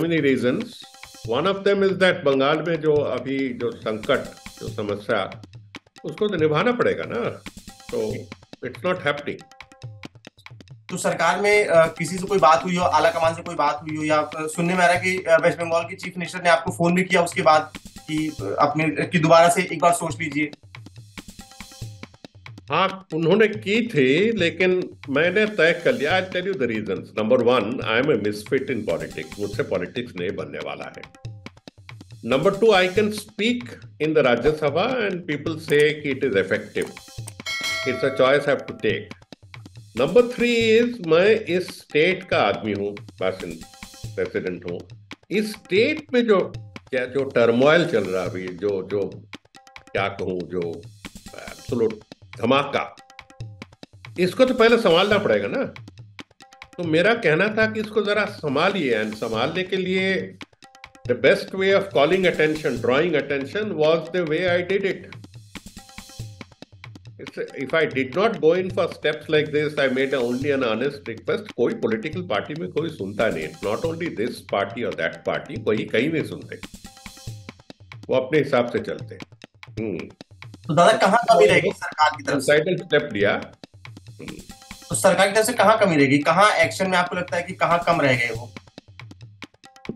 Many reasons. One of them is that Bengal में जो अभी जो संकट, जो समस्या, उसको तो निभाना पड़ेगा ना। तो इट्स नॉट हैपनिंग। तो सरकार में किसी से कोई बात हुई हो, आला कमान से कोई बात हुई हो, या सुनने में आ रहा है कि वेस्ट बंगाल के चीफ मिनिस्टर ने आपको फोन भी किया उसके बाद कि अपने कि दोबारा से एक बार सोच लीजिए? हाँ, उन्होंने की थी, लेकिन मैंने तय कर लिया। I tell you the reasons. Number one, I am a misfit in politics. मुझसे पॉलिटिक्स नहीं बनने वाला है। Number two, I can speak in the Rajya Sabha and people say कि it is effective. It's a choice have to take. Number three is, मैं इस state का आदमी हूँ, रेसिडेंट हूँ। इस स्टेट में जो क्या जो टर्मोइल चल रहा है अभी, जो जो क्या कहूँ, जो एब्सोल्यूट धमाका, इसको तो पहले संभालना पड़ेगा ना। तो मेरा कहना था कि इसको जरा संभालिए, एंड संभालने के लिए the best way of calling attention, drawing attention was the way I did it. If I did not go in for steps like this, I made only an honest request. कोई political party में कोई सुनता नहीं, not only this party और that party, कोई कहीं नहीं सुनते, वो अपने हिसाब से चलते। तो दादा कहाँ कमी रहेगी सरकार की तरफ से? सुसाइडल स्टेप लिया। तो सरकार की तरफ से कहाँ कमी रहेगी, कहाँ एक्शन में आपको लगता है कि कहाँ कम रह गए वो?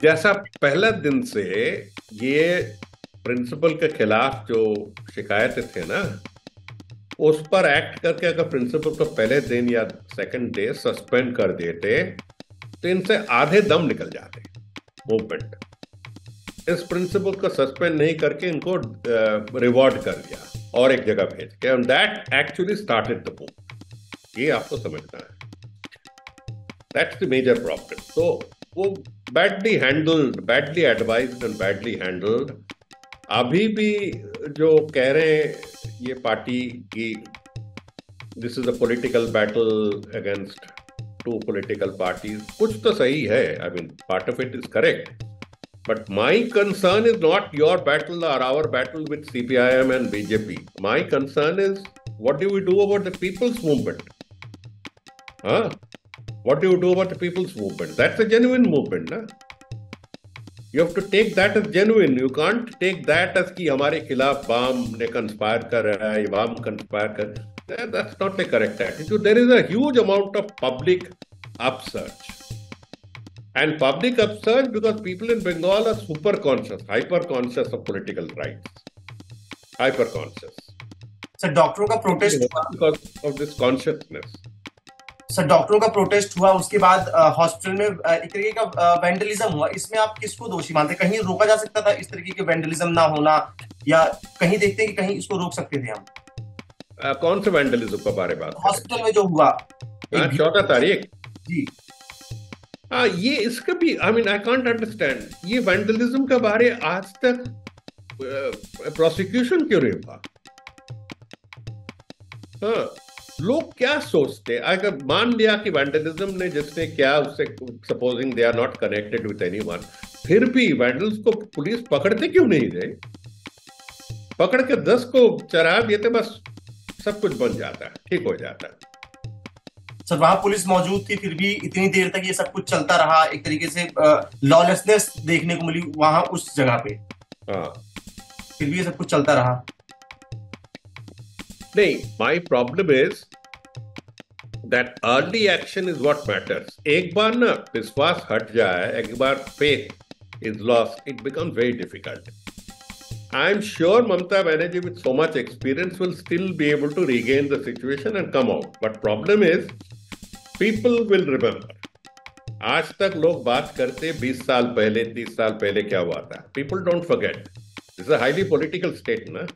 जैसा पहला दिन से ये प्रिंसिपल के खिलाफ जो शिकायतें थे ना, उस पर एक्ट करके अगर प्रिंसिपल को पहले दिन या सेकंड डे सस्पेंड कर देते, तो इनसे आधे दम निकल जाते मूवमेंट। इस प्रिंसिपल को सस्पेंड नहीं करके इनको रिवॉर्ड कर दिया और एक जगह भेज के, and that actually started the move. ये आपको समझना है। That's the major problem. तो वो badly handled, badly advised and badly handled. अभी भी जो कह रहे हैं ये पार्टी की, this is a political battle against two political parties, कुछ तो सही है। I mean, part of it is correct, but my concern is not your battle और our battle with CPIM and BJP. My concern is what do we do about the people's movement? हाँ, what do you do about the people's movement? That's a genuine movement, ना? You have to take that as genuine. You can't take that as कि हमारे खिलाफ वाम ने conspire कर रहा है, वाम कंस्पायर कर। That's not the correct attitude. There is a huge amount of public upsurge. And public upsurge because people in Bengal are super conscious, hyper conscious of political rights. Hyper conscious. Sir डॉक्टरों का protest हुआ, Because of this consciousness. Sir डॉक्टरों का protest हुआ, उसके बाद hospital में एक तरीके का वेंडलिज्म हुआ। इसमें आप किसको दोषी मानते? कहीं रोका जा सकता था इस तरीके के वेंडलिज्म ना होना, या कहीं देखते हैं कि कहीं इसको रोक सकते थे हम? कौन से वैंडलिज्म के बारे में बात कर हॉस्पिटल में जो हुआ रहे हैं? 14 तारीख। जी। हाँ, ये इसका भी, I mean, I can't understand ये वैंडलिज्म के बारे आज तक प्रोसिक्यूशन क्यों नहीं हुआ? हाँ, लोग क्या सोचते? अगर मान लिया कि वैंडलिज्म ने जिसने क्या, उससे supposing they are not connected with anyone, फिर भी वैंडल्स को पुलिस पकड़ते क्यों नहीं रहे? पकड़ के 10 को चरा देते, बस सब कुछ बन जाता है, ठीक हो जाता है। सर वहां पुलिस मौजूद थी, फिर भी इतनी देर तक ये सब कुछ चलता रहा, एक तरीके से लॉलेसनेस देखने को मिली वहां उस जगह पे। हाँ, फिर भी ये सब कुछ चलता रहा। नहीं, my problem is that early action is what matters. एक बार ना विश्वास हट जाए, एक बार faith is lost, it becomes very difficult. I am sure Mamata Banerjee with so much experience will still be able to regain the situation and come out. But problem is, people will remember. आज तक लोग बात करते 20 साल पहले, 30 साल पहले क्या हुआ था। People don't forget. This is a highly political state, ना?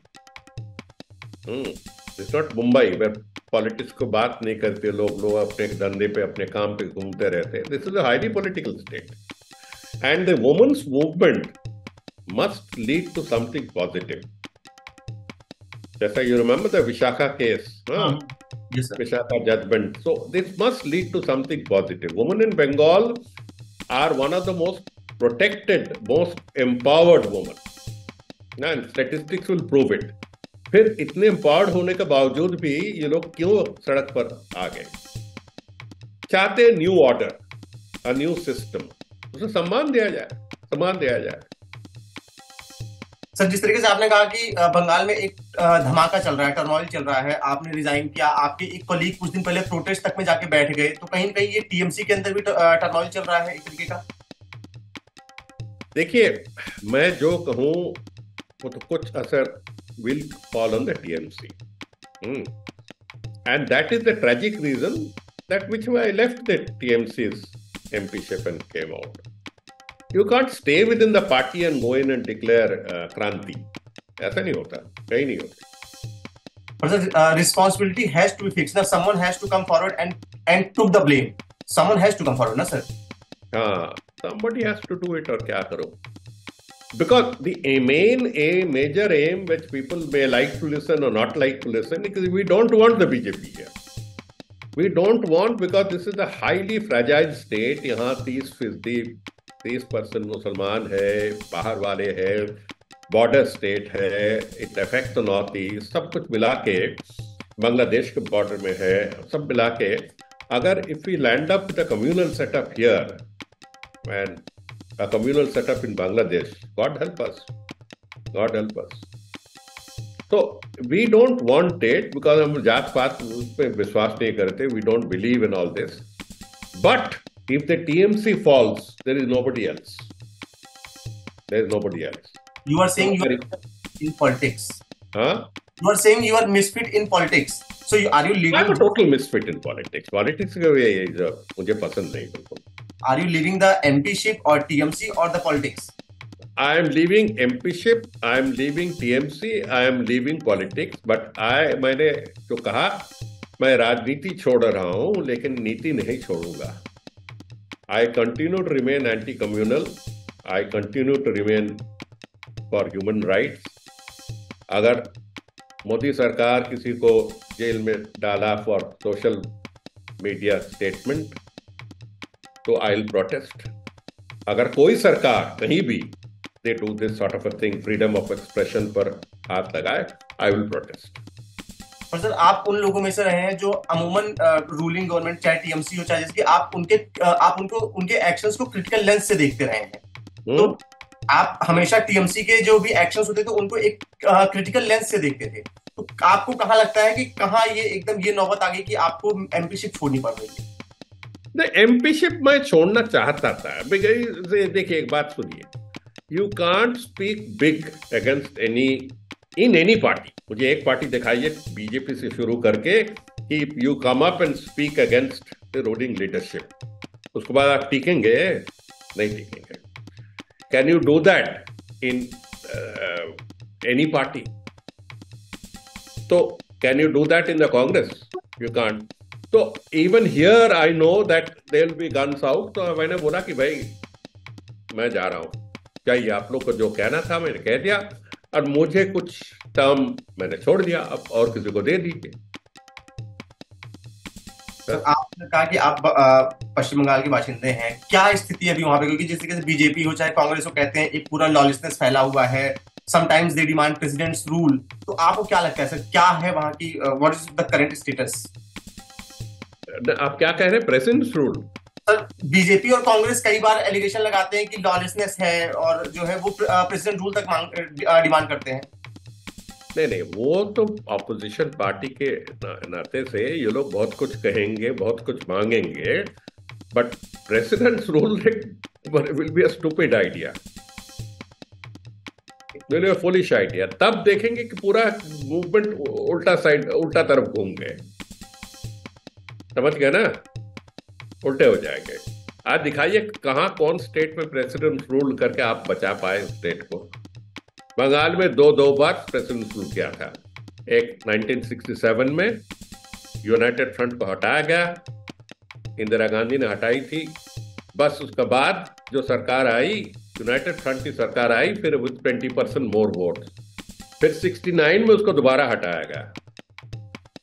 It's not Mumbai where politics को बात नहीं करते लोग, लोग अपने धंधे पे, अपने काम पे घूमते रहते। This is a highly political state. And the women's movement must lead to something positive. Just like you remember the Vishakha case, Yes, sir. Vishakha judgment. So this must lead to something positive. Women in Bengal are one of the most protected, most empowered women. And statistics will prove it. फिर इतने empowered होने के बावजूद भी ये लोग क्यों सड़क पर आ गए? चाहते new order, a new system. उसे सम्मान दिया जाए, सम्मान दिया जाए। सर, जिस तरीके से आपने कहा कि बंगाल में एक धमाका चल रहा है, टर्मोइल चल रहा है, आपने रिजाइन किया, आपके एक कलीग कुछ दिन पहले प्रोटेस्ट तक में जाके बैठ गए, तो कहीं ना कहीं ये टीएमसी के अंदर भी टर्मोइल चल रहा है एक तरीके का। देखिए, मैं जो कहूं वो तो कुछ असर will fall on the TMC, and that is the tragic reason that which I left the TMC's MPship and came out. You can't stay within the party and go in and declare क्रांति। ऐसा नहीं होता, कहीं नहीं होता। But the responsibility has to be fixed. Now someone has to come forward and took the blame. Someone has to come forward, ना sir? हाँ, somebody has to do it, और क्या करो? Because the major aim which people may like to listen or not like to listen, because we don't want the BJP here. We don't want, because this is a highly fragile state. यहाँ 30% मुसलमान है, बाहर वाले हैं, border state है, it affect north east, सब कुछ मिला के बांग्लादेश के बॉर्डर में है, सब मिला के अगर if we land up with a communal setup here and a communal setup in Bangladesh, God help us, God help us. तो we don't want it, because हम जात पात उस पर विश्वास नहीं करते, we don't believe in all this. But if the TMC falls, there is nobody else. There is nobody else. You are saying you are in politics. Huh? You are saying you are misfit in politics. So are you leaving? I'm a total misfit in politics. Politics मुझे पसंद नहीं बिल्कुल। Are you leaving the MPship or TMC or the politics? I am leaving MPship, I am leaving TMC, I am leaving politics. But मैंने जो कहा, मैं राजनीति छोड़ रहा हूँ, लेकिन नीति नहीं छोड़ूंगा। I continue to remain anti-communal. I continue to remain for human rights. अगर मोदी सरकार किसी को जेल में डाला for social media statement, तो I'll protest. अगर कोई सरकार कहीं भी they do this sort of a thing, freedom of expression पर हाथ लगाए, I will protest. और सर, आप उन लोगों में से रहे हैं जो अमूमन रूलिंग गवर्नमेंट, चाहे टीएमसी हो चाहे जिसकी, आप उनके एक्शंस को क्रिटिकल लेंस से देखते रहे हैं। तो आप हमेशा टीएमसी के जो भी एक्शंस होते थे उनको एक क्रिटिकल लेंस से देखते थे। तो आपको कहाँ लगता है कि कहाँ ये एकदम ये नौबत आ गई कि आपको एमपीशिप छोड़नी पड़ रही है? नहीं, एमपीशिप मैं छोड़ना चाहता था। देखिए, एक बात सुनिए, you can't speak big against in any party. मुझे एक पार्टी दिखाइए बीजेपी से शुरू करके कि you come up and speak against the ruling leadership, उसके बाद आप टिकेंगे? नहीं टिकेंगे। Can you do that in any party? तो can you do that in the Congress? You can't. तो even here I know that there will be guns out. तो मैंने बोला कि भाई मैं जा रहा हूं, चाहिए आप लोग को जो कहना था मैंने कह दिया, और मुझे कुछ टर्म मैंने छोड़ दिया, अब और किसी को दे दीजिए। तो आपने कहा कि आप पश्चिम बंगाल के बाशिंदे हैं, क्या स्थिति है अभी वहां पे? क्योंकि जिस तरीके से बीजेपी हो चाहे कांग्रेस हो, कहते हैं एक पूरा लॉलेसनेस फैला हुआ है, sometimes they demand presidents rule. तो आपको क्या लगता है सर, क्या है वहां की, what is the current status? आप क्या कह रहे हैं, प्रेसिडेंट्स रूल? सर, बीजेपी और कांग्रेस कई बार एलिगेशन लगाते हैं कि लॉलेसनेस है और जो है वो प्रेसिडेंट रूल तक डिमांड करते हैं। नहीं, वो तो ऑपोजिशन पार्टी के नाते से ये लोग बहुत कुछ कहेंगे, बहुत कुछ मांगेंगे, but presidents rule will be a stupid idea, will be a foolish idea. तब देखेंगे कि पूरा मूवमेंट उल्टा तरफ घूम गए, समझ गए ना, उल्टे हो जाएंगे। आज दिखाइए कहां कौन स्टेट में प्रेसिडेंट रूल करके आप बचा पाए स्टेट को। बंगाल में दो बार प्रेसिडेंट रूल किया था, एक 1967 में यूनाइटेड फ्रंट को हटाया गया, इंदिरा गांधी ने हटाई थी, बस उसके बाद जो सरकार आई, यूनाइटेड फ्रंट की सरकार आई, फिर विद 20% मोर वोट, फिर 69 में उसको दोबारा हटाया गया,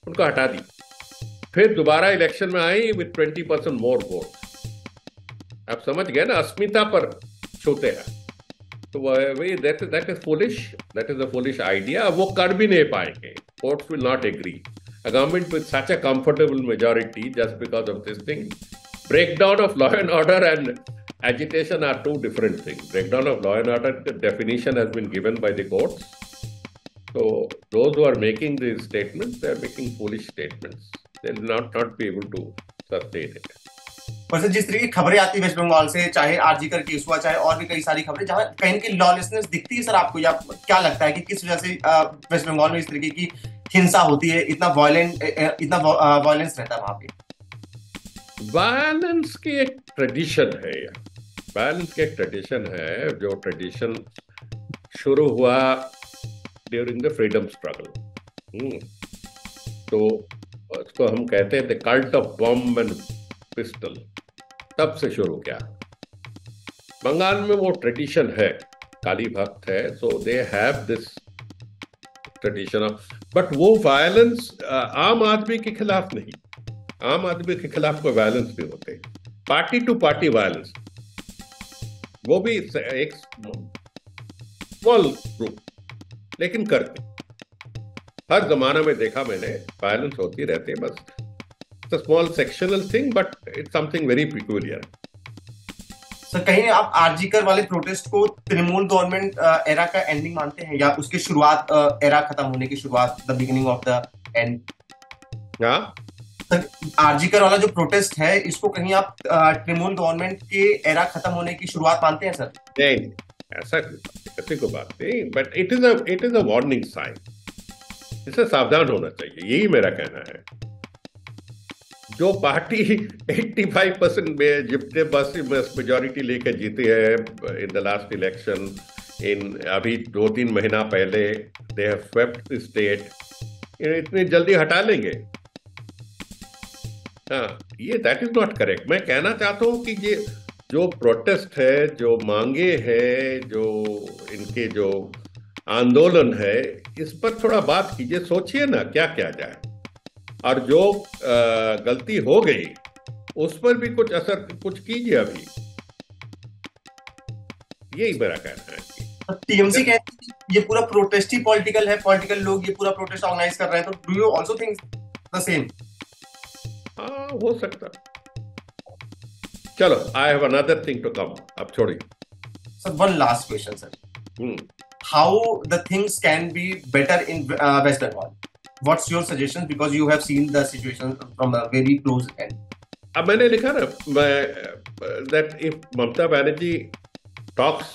उनको हटा दी, फिर दोबारा इलेक्शन में आई विद 20% मोर वोट। आप समझ गए ना, अस्मिता पर छूते हैं। तो वही that is foolish, that is a foolish idea. वो कर भी नहीं पाएंगे, courts will not agree. A government with such a comfortable majority just because of this thing, breakdown of law and order and agitation are two different things. Breakdown of law and order, the definition has been given by the courts. So those who are making these statements, they are making foolish statements. They will not be able to sustain it. पर sir जिस तरह की खबरें आती है waste Bengal से, चाहे RG Kar case हुआ, चाहे और भी कई सारी खबरें, जहां कहीं की लॉलेसनेस दिखती है सर आपको, या क्या लगता है कि किस वजह से वेस्ट बंगाल में इस तरीके की हिंसा होती है, इतना वायलेंस रहता है वहां पे? वायलेंस की एक ट्रेडिशन है यार, वायलेंस की एक ट्रेडिशन है, जो ट्रेडिशन शुरू हुआ ड्यूरिंग द फ्रीडम स्ट्रगल। तो उसको हम कहते हैं the cult of bomb and pistol, तब से शुरू किया। बंगाल में वो ट्रेडिशन है, काली भक्त है, so they have this tradition of, but वो वायलेंस आम आदमी के खिलाफ नहीं। आम आदमी के खिलाफ कोई वायलेंस भी होते, पार्टी टू पार्टी वायलेंस, वो भी एक स्मॉल ग्रुप, लेकिन करते। हर जमाना में देखा मैंने, वायलेंस होती रहती है, बस a small sectional thing, but it's something very peculiar. Sir कहीं आप आरजीकर वाले प्रोटेस्ट को तृणमूल गवर्नमेंट एरा का एंडिंग मानते हैं, या उसकी शुरुआत, एरा खत्म होने की शुरुआत, the beginning of the end? हाँ सर आरजीकर वाला जो प्रोटेस्ट है, इसको कहीं आप तृणमूल गवर्नमेंट के एरा खत्म होने की शुरुआत मानते हैं सर? नहीं, ऐसी कोई बात नहीं, but it is a warning sign. इससे सावधान होना चाहिए, यही मेरा कहना है। जो पार्टी 85% में जितने बस मेजॉरिटी लेकर जीती है इन द लास्ट इलेक्शन, इन अभी 2-3 महीना पहले they have swept the state, इतनी जल्दी हटा लेंगे? हाँ, ये दैट इज नॉट करेक्ट। मैं कहना चाहता हूँ कि ये जो प्रोटेस्ट है, जो मांगे है, जो इनके जो आंदोलन है, इस पर थोड़ा बात कीजिए, सोचिए ना क्या किया जाए, और जो गलती हो गई उस पर भी कुछ असर, कुछ कीजिए अभी। यही मेरा कहना है। टीएमसी कहती है ये पूरा प्रोटेस्ट ही पॉलिटिकल है, पॉलिटिकल लोग ये पूरा प्रोटेस्ट ऑर्गेनाइज कर रहे हैं, तो do you also think the same? हाँ, हो सकता। चलो, I have another thing to come, अब छोड़िए sir. One last question sir, how the things can be better in West Bengal? What's your suggestion, because you have seen the situation from a very close end? अब मैंने लिखा ना, that if Mamata Banerjee talks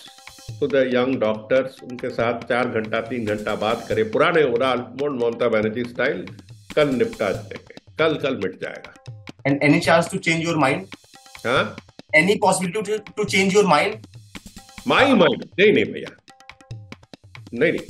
to the young doctors, उनके साथ 4 घंटा 3 घंटा बात करे, पुराने ममता बनर्जी स्टाइल, कल निपटा देंगे, कल मिट जाएगा। And any chance to change your mind? हाँ, any possibility to change your mind? My mind? नहीं भैया, नहीं।